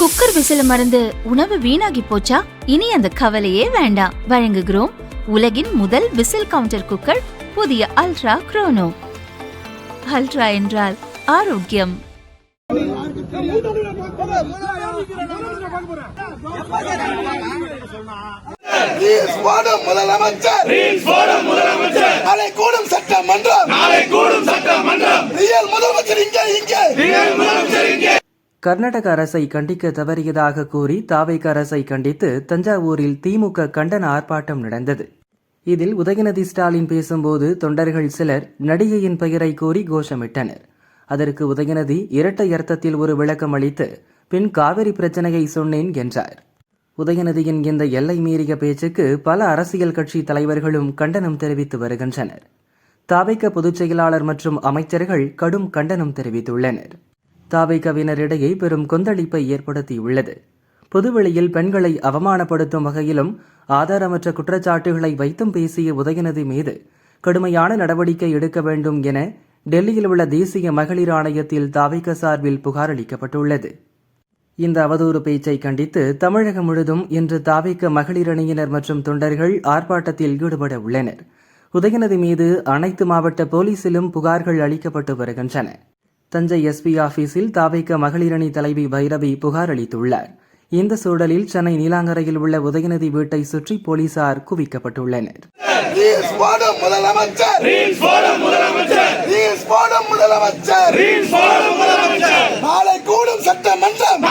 Cooker விசில மறந்து உணவு வீணாகி போச்சா? இனி அந்த கவலையே வேண்டாம். வழங்குகிறோம் உலகின் முதல் விசில் கவுண்டர் குக்கர், புதிய அல்ட்ரா குரோனோ. அல்ட்ரா என்றால் ஆரோக்கியம். முதலமைச்சர் நாளை கூடும் சட்டமன்றம், கர்நாடக அரசை கண்டிக்க தவறியதாக கூறி தாவேக அரசை கண்டித்து தஞ்சாவூரில் திமுக கண்டன ஆர்ப்பாட்டம் நடந்தது. இதில் உதயநிதி ஸ்டாலின் பேசும்போது தொண்டர்கள் சிலர் நடிகையின் பெயரை கூறி கோஷமிட்டனர். அதற்கு உதயநிதி இரட்டை அர்த்தத்தில் ஒரு விளக்கம் அளித்து பின் காவிரி பிரச்சனையை சொன்னேன் என்றார். உதயநிதியின் இந்த எல்லை மீறிய பேச்சுக்கு பல அரசியல் கட்சி தலைவர்களும் கண்டனம் தெரிவித்து வருகின்றனர். தாவேக பொதுச் செயலாளர் மற்றும் அமைச்சர்கள் கடும் கண்டனம் தெரிவித்துள்ளனர். தாவேகவினரிடையே பெரும் கொந்தளிப்பை ஏற்படுத்தியுள்ளது. பொதுவெளியில் பெண்களை அவமானப்படுத்தும் வகையிலும் ஆதாரமற்ற குற்றச்சாட்டுகளை வைத்தும் பேசிய உதயநிதி மீது கடுமையான நடவடிக்கை எடுக்க வேண்டும் என டெல்லியில் உள்ள தேசிய மகளிர் ஆணையத்தில் தாவேக சார்பில் புகார் அளிக்கப்பட்டுள்ளது. இந்த அவதூறு பேச்சை கண்டித்து தமிழகம் முழுதும் இன்று தாவேக மகளிர் அணியினர் மற்றும் தொண்டர்கள் ஆர்ப்பாட்டத்தில் ஈடுபட உள்ளனர். உதயநிதி மீது அனைத்து மாவட்ட போலீசிலும் புகார்கள் அளிக்கப்பட்டு வருகின்றன. தஞ்சை எஸ்பி ஆபீஸில் தாவேக மகளிர் அணி தலைவி பைரவி புகார் அளித்துள்ளார். இந்த சூழலில் சென்னை நீலாங்கரையில் உள்ள உதயநிதி வீட்டை சுற்றி போலீசார் குவிக்கப்பட்டுள்ளனர். நாளை கூடும் சட்டமன்றம்,